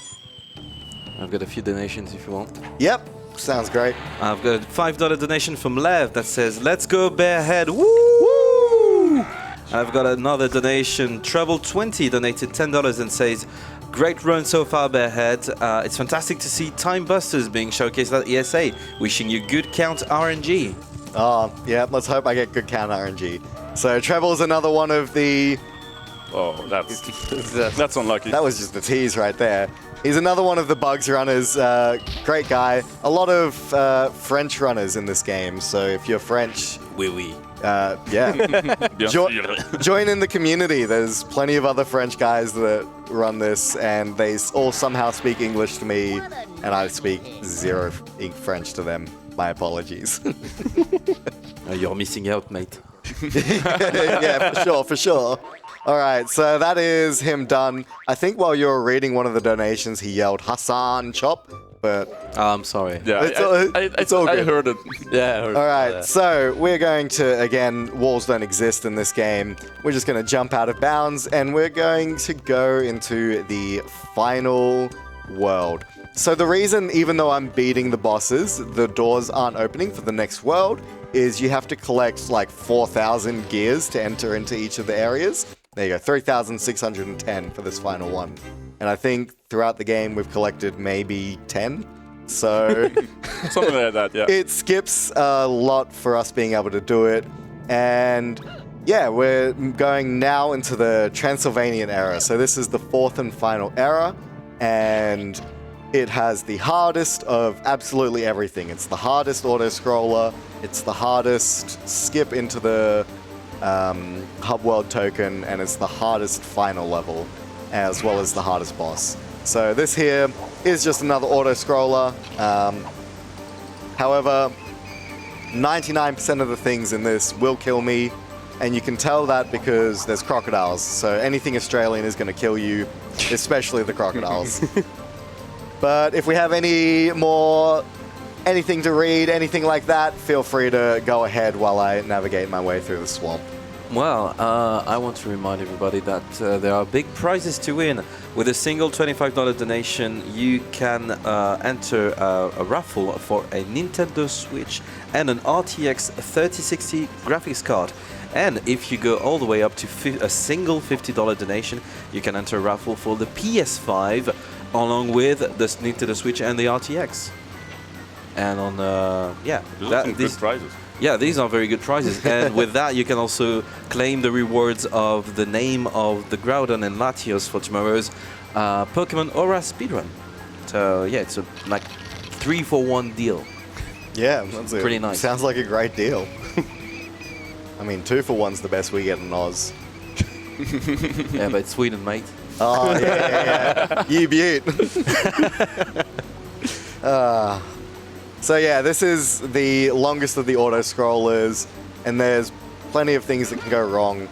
I've got a few donations if you want. Yep, sounds great. I've got a $5 donation from Lev that says, "Let's go Bearhead, woo!" I've got another donation, Trouble20 donated $10 and says, "Great run so far, Bearhead. It's fantastic to see Time Busters being showcased at ESA. Wishing you good count RNG." Oh, yeah, let's hope I get good count RNG. So Treble's another one of the... Oh, that's unlucky. That was just a tease right there. He's another one of the Bugs runners. Great guy. A lot of French runners in this game, so if you're French... Oui. Yeah. Join in the community. There's plenty of other French guys that run this, and they all somehow speak English to me, and I speak zero French to them. My apologies. You're missing out, mate. Yeah, for sure. All right, so that is him done. I think while you were reading one of the donations, he yelled Hassan chop, but I'm sorry. Yeah, it's all good. I heard it. Yeah. I heard all right, that. so we're going to, again, walls don't exist in this game. We're just going to jump out of bounds, and we're going to go into the final world. So the reason, even though I'm beating the bosses, the doors aren't opening for the next world, is you have to collect like 4,000 gears to enter into each of the areas. There you go, 3,610 for this final one. And I think throughout the game we've collected maybe 10. So Something like that, yeah. it skips a lot for us being able to do it. And yeah, we're going now into the Transylvanian era. So this is the fourth and final era. And it has the hardest of absolutely everything. It's the hardest auto-scroller. It's the hardest skip into the hub world token. And it's the hardest final level, as well as the hardest boss. So this here is just another auto-scroller. However, 99% of the things in this will kill me, and you can tell that because there's crocodiles. So anything Australian is going to kill you, especially the crocodiles. But if we have anything to read, anything like that, feel free to go ahead while I navigate my way through the swamp. Well, I want to remind everybody that there are big prizes to win. With a single $25 donation, you can enter a raffle for a Nintendo Switch and an RTX 3060 graphics card. And if you go all the way up to a single $50 donation, you can enter a raffle for the PS5 along with the Nintendo Switch and the RTX. And on, yeah, Those are some good prizes. yeah, these are very good prizes. And with that, you can also claim the rewards of the name of the Groudon and Latios for tomorrow's Pokemon Aura Speedrun. So, yeah, it's a like 3-for-1 deal. Yeah, that's it. Pretty nice. Sounds like a great deal. I mean, 2-for-1's the best we get in Oz. Yeah, but it's Sweden, mate. Oh, yeah. You beaut. So yeah, this is the longest of the auto-scrollers, and there's plenty of things that can go wrong.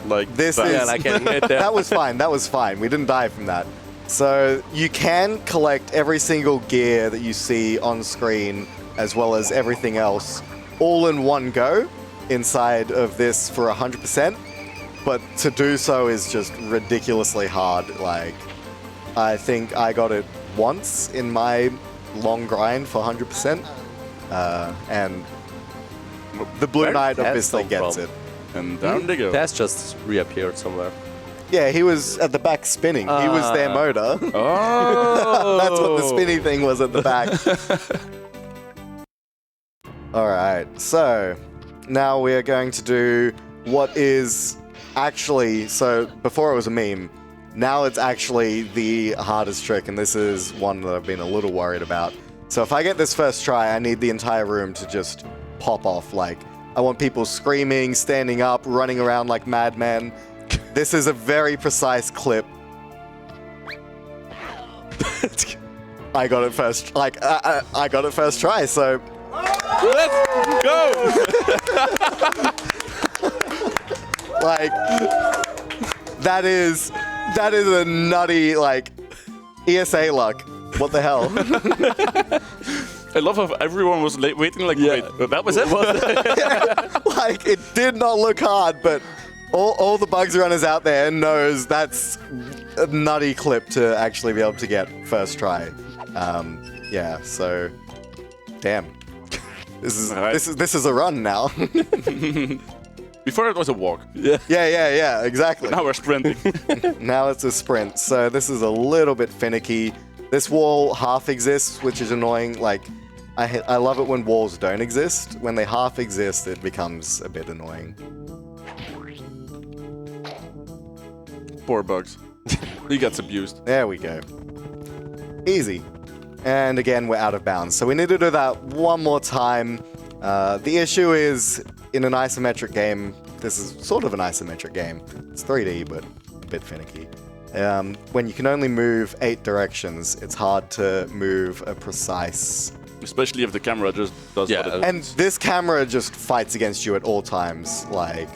Like This that. is... Yeah, like getting hit there. That was fine, that was fine. We didn't die from that. So you can collect every single gear that you see on screen, as well as everything else, all in one go inside of this for 100%. But to do so is just ridiculously hard. Like, I think I got it once in my long grind for 100%. And the Blue Where Knight did Taz obviously come gets from? it. And down they go. That's just reappeared somewhere. Yeah, he was at the back spinning. He was their motor. Oh! That's what the spinny thing was at the back. Alright, so now we are going to do what is actually, so before it was a meme, now it's actually the hardest trick, and this is one that I've been a little worried about. So if I get this first try, I need the entire room to just pop off. Like, I want people screaming, standing up, running around like madmen. This is a very precise clip. I got it first, like, I got it first try, so... Let's go! Like, that is a nutty, like, ESA luck. What the hell? I love how everyone was waiting like, wait, that was it? Like, it did not look hard, but all the Bugs runners out there knows that's a nutty clip to actually be able to get first try. Yeah, so, damn. This is a run now. Before it was a walk. Yeah, exactly. Now we're sprinting. Now it's a sprint, so this is a little bit finicky. This wall half exists, which is annoying. Like, I love it when walls don't exist. When they half exist, it becomes a bit annoying. Poor Bugs. He gets abused. There we go. Easy. And again, we're out of bounds. So we need to do that one more time. The issue is, in an isometric game, this is sort of an isometric game. It's 3D, but a bit finicky. When you can only move 8 directions, it's hard to move a precise... Especially if the camera just does what it And this camera just fights against you at all times. Like,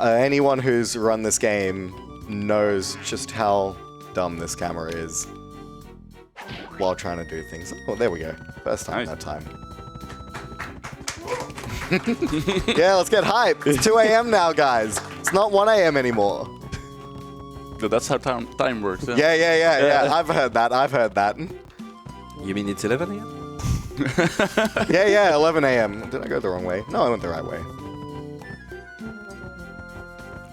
anyone who's run this game knows just how dumb this camera is while trying to do things. Oh, there we go. First time that time. Yeah, let's get hype. It's 2 a.m. now, guys. It's not 1 a.m. anymore. That's how time works. Yeah. I've heard that. You mean it's 11 a.m.? Yeah, 11 a.m. Did I go the wrong way? No, I went the right way.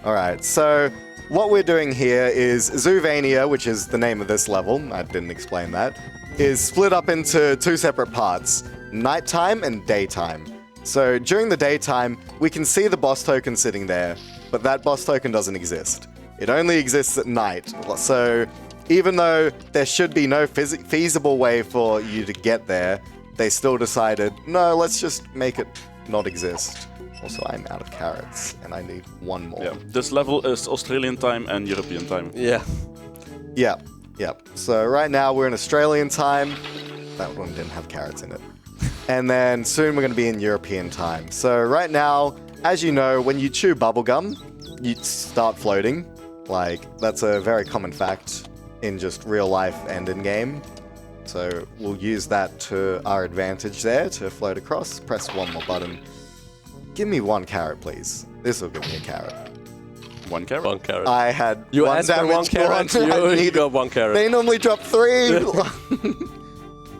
Alright, so what we're doing here is Zoovania, which is the name of this level, I didn't explain that, is split up into two separate parts, nighttime and daytime. So during the daytime, we can see the boss token sitting there, but that boss token doesn't exist. It only exists at night. So even though there should be no feasible way for you to get there, they still decided, no, let's just make it not exist. Also, I'm out of carrots, and I need one more. Yeah. This level is Australian time and European time. Yeah. Yep. So right now we're in Australian time. That one didn't have carrots in it. And then soon we're going to be in European time. So right now, as you know, when you chew bubblegum, you start floating. Like, that's a very common fact in just real life and in game. So we'll use that to our advantage there to float across. Press one more button. Give me one carrot, please. This will give me a carrot. 1 carrot? 1 carrot. I had You one asked for 1 damage carrot, one. you got 1 carrot. They normally drop 3.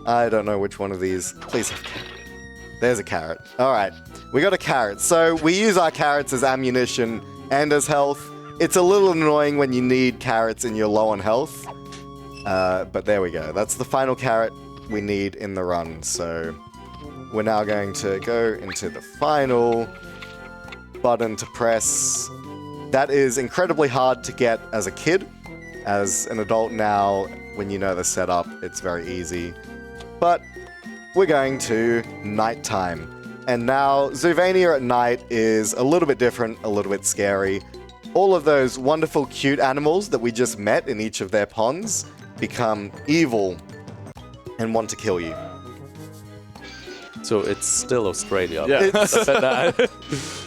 I don't know which one of these. Please have carrot. There's a carrot. All right, we got a carrot. So we use our carrots as ammunition and as health. It's a little annoying when you need carrots and you're low on health. But there we go. That's the final carrot we need in the run. So we're now going to go into the final button to press. That is incredibly hard to get as a kid. As an adult now, when you know the setup, it's very easy. But we're going to nighttime. And now, Zoovania at night is a little bit different, a little bit scary. All of those wonderful, cute animals that we just met in each of their ponds become evil and want to kill you. So it's still Australia. Yeah.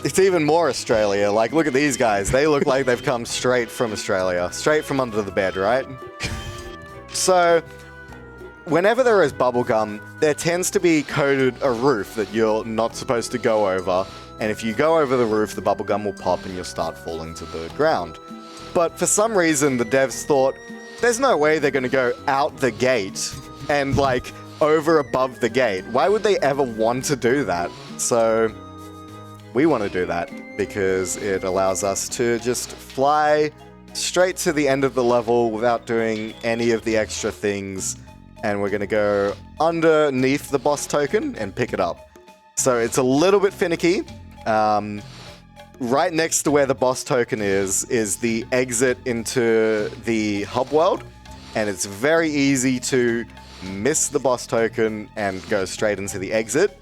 It's even more Australia. Like, look at these guys. They look like they've come straight from Australia. Straight from under the bed, right? So, whenever there is bubblegum, there tends to be coded a roof that you're not supposed to go over. And if you go over the roof, the bubblegum will pop and you'll start falling to the ground. But for some reason, the devs thought, there's no way they're going to go out the gate and, like, over above the gate. Why would they ever want to do that? So we want to do that because it allows us to just fly straight to the end of the level without doing any of the extra things. And we're going to go underneath the boss token and pick it up. So it's a little bit finicky. Right next to where the boss token is the exit into the hub world. And it's very easy to miss the boss token and go straight into the exit.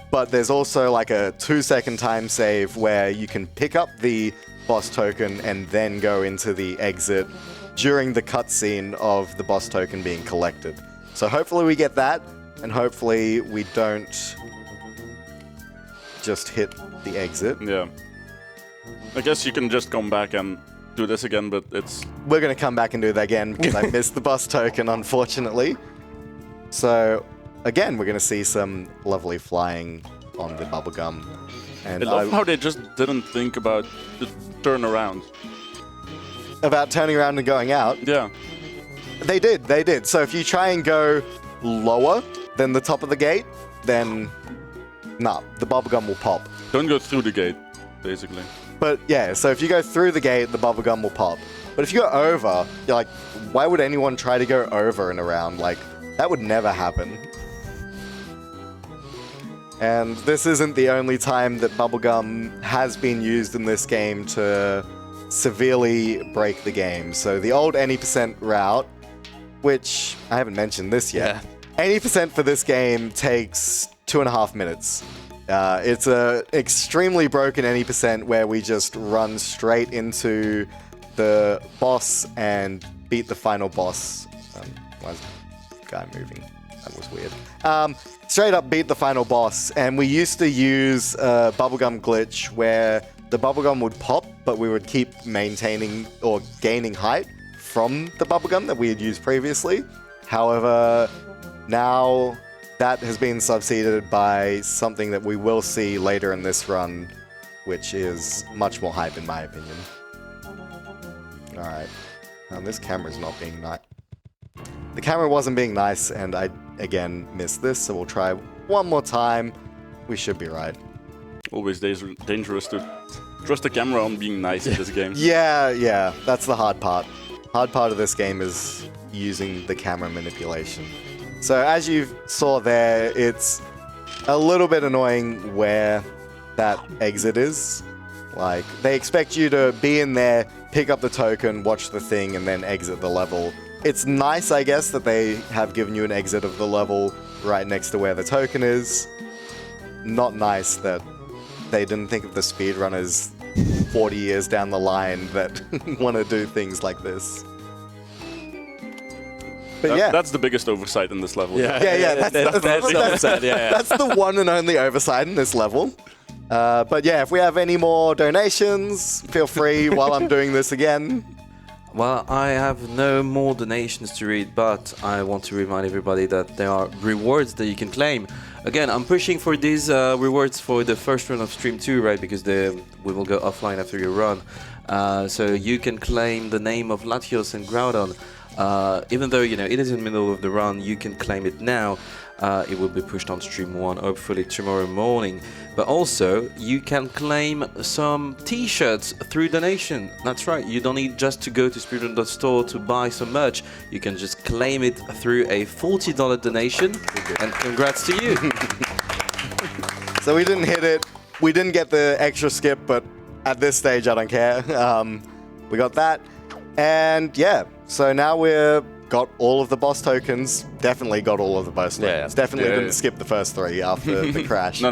But there's also like a 2-second time save where you can pick up the boss token and then go into the exit during the cutscene of the boss token being collected. So hopefully we get that, and hopefully we don't just hit the exit. Yeah. I guess you can just come back and do this again, but it's... We're going to come back and do that again because I missed the boss token, unfortunately. So, again, we're going to see some lovely flying on the bubblegum. And I love how they just didn't think about the turnaround. About turning around and going out? Yeah. They did. So if you try and go lower than the top of the gate, then nah, the bubblegum will pop. Don't go through the gate, basically. But yeah, so if you go through the gate, the bubblegum will pop. But if you go over, you're like, why would anyone try to go over and around? Like, that would never happen. And this isn't the only time that bubblegum has been used in this game to severely break the game. So the old any % route, which I haven't mentioned this yet. Yeah. 80% for this game takes 2.5 minutes. It's a extremely broken any % where we just run straight into the boss and beat the final boss. Why is the guy moving? That was weird. Straight up beat the final boss, and we used to use a bubblegum glitch where the bubblegum would pop, but we would keep maintaining or gaining height from the bubblegum that we had used previously. However, now that has been succeeded by something that we will see later in this run, which is much more hype in my opinion. Alright. This camera's not being nice. The camera wasn't being nice, and I again missed this, so we'll try one more time. We should be right. Always dangerous to trust the camera on being nice in this game. Yeah, that's the hard part. Hard part of this game is using the camera manipulation. So as you saw there, it's a little bit annoying where that exit is. Like, they expect you to be in there, pick up the token, watch the thing, and then exit the level. It's nice, I guess, that they have given you an exit of the level right next to where the token is. Not nice that they didn't think of the speedrunners 40 years down the line that want to do things like this. But yeah. That's the biggest oversight in this level. Yeah, that's That's the one and only oversight in this level. But yeah, if we have any more donations, feel free while I'm doing this again. Well, I have no more donations to read, but I want to remind everybody that there are rewards that you can claim. Again, I'm pushing for these rewards for the first run of Stream 2, right? Because we will go offline after your run. So you can claim the name of Latios and Groudon. Even though, you know, it is in the middle of the run, you can claim it now. It will be pushed on Stream 1, hopefully tomorrow morning. But also, you can claim some t-shirts through donation. That's right, you don't need just to go to speedrun.store to buy some merch. You can just claim it through a $40 donation. And congrats to you. So we didn't hit it. We didn't get the extra skip, but at this stage, I don't care. We got that. And yeah, so now we've got all of the boss tokens. Definitely got all of the boss tokens. Definitely didn't skip the first 3 after the crash. No.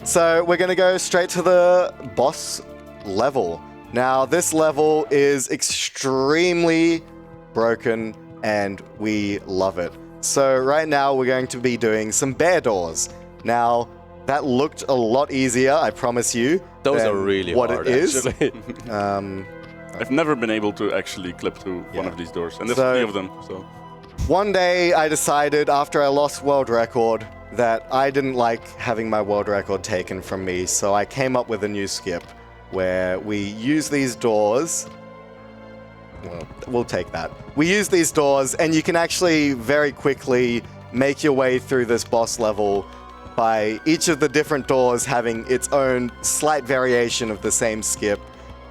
So we're going to go straight to the boss level. Now, this level is extremely broken, and we love it. So right now, we're going to be doing some bear doors. Now, that looked a lot easier, I promise you. Those are really what hard, it is. actually. I've never been able to actually clip to one of these doors, and there's 3 of them. So one day I decided after I lost world record that I didn't like having my world record taken from me, so I came up with a new skip where we use these doors. Well, we'll take that. We use these doors, and you can actually very quickly make your way through this boss level by each of the different doors having its own slight variation of the same skip.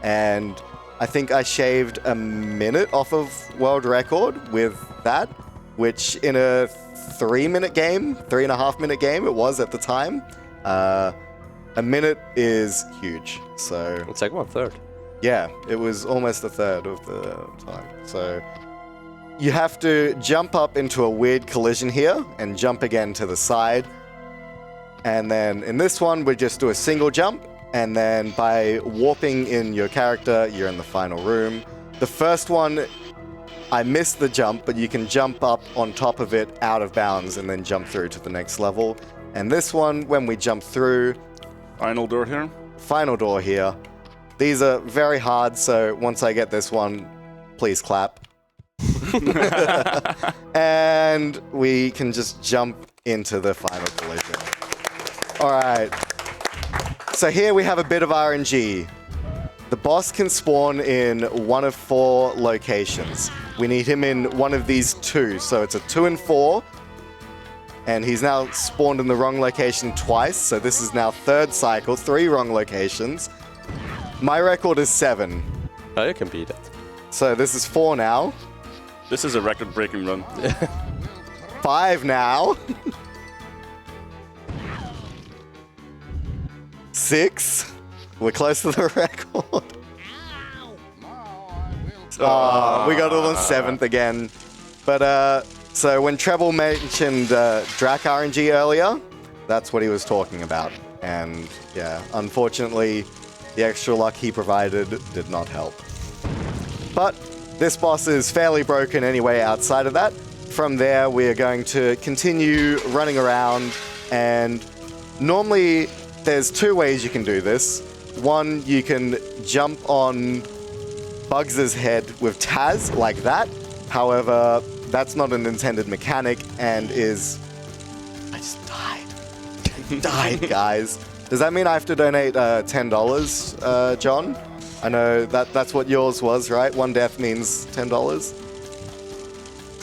And I think I shaved a minute off of world record with that, which in a 3-minute game, 3.5-minute game it was at the time. A minute is huge, so... It's like 1/3. Yeah, it was almost a third of the time. So you have to jump up into a weird collision here and jump again to the side. And then in this one, we just do a single jump. And then by warping in your character, you're in the final room. The first one, I missed the jump, but you can jump up on top of it out of bounds and then jump through to the next level. And this one, when we jump through... Final door here. Final door here. These are very hard, so once I get this one, please clap. And we can just jump into the final collision. All right. So here we have a bit of RNG. The boss can spawn in one of 4 locations. We need him in one of these 2, so it's a 2 and 4. And he's now spawned in the wrong location twice, so this is now 3rd cycle, 3 wrong locations. My record is 7. Oh, you can beat that. So this is 4 now. This is a record-breaking run. 5 now. 6. We're close to the record. We got it on 7th again. But so when Treble mentioned Drac RNG earlier, that's what he was talking about. And yeah, unfortunately, the extra luck he provided did not help. But this boss is fairly broken anyway outside of that. From there, we are going to continue running around, and normally there's 2 ways you can do this. One, you can jump on Bugs' head with Taz like that. However, that's not an intended mechanic and is... I just died. Died, guys. Does that mean I have to donate $10, John? I know that's what yours was, right? 1 death means $10.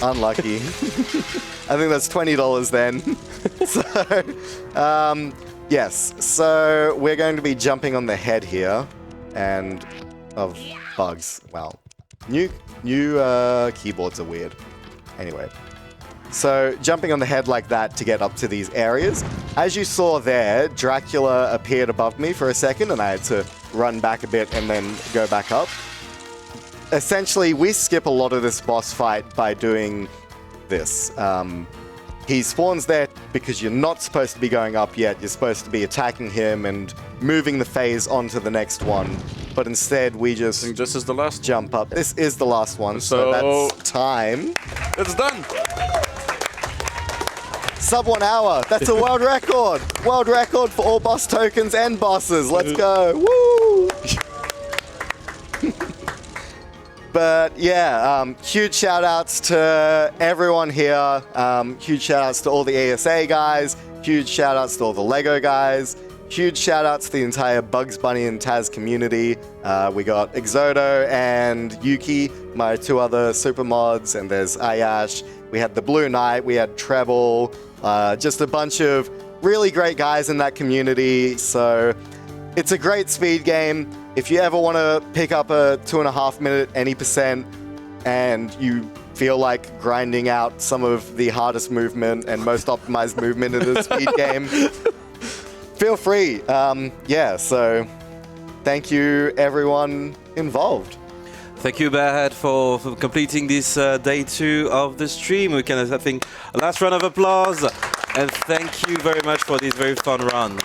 Unlucky. I think that's $20 then. So, yes. So we're going to be jumping on the head here, and of bugs. Wow. New keyboards are weird. Anyway. So jumping on the head like that to get up to these areas. As you saw there, Dracula appeared above me for a second, and I had to run back a bit and then go back up. Essentially, we skip a lot of this boss fight by doing this. He spawns there because you're not supposed to be going up yet. You're supposed to be attacking him and moving the phase onto the next one. But instead, we just I think this is the last jump up. This is the last one, so that's time. It's done! Sub 1 hour. That's a world record. World record for all boss tokens and bosses. Let's go. Woo! But yeah, huge shout outs to everyone here. Huge shout outs to all the ASA guys. Huge shout outs to all the Lego guys. Huge shout outs to the entire Bugs Bunny and Taz community. We got Exodo and Yuki, my 2 other super mods, and there's Ayash. We had the Blue Knight, we had Treble, just a bunch of really great guys in that community. So it's a great speed game. If you ever want to pick up a 2.5 minute any percent and you feel like grinding out some of the hardest movement and most optimized movement in the speed game, feel free. Yeah, so thank you everyone involved. Thank you, Bearhead, for completing this day 2 of the stream. We can, I think, a last round of applause. And thank you very much for this very fun run.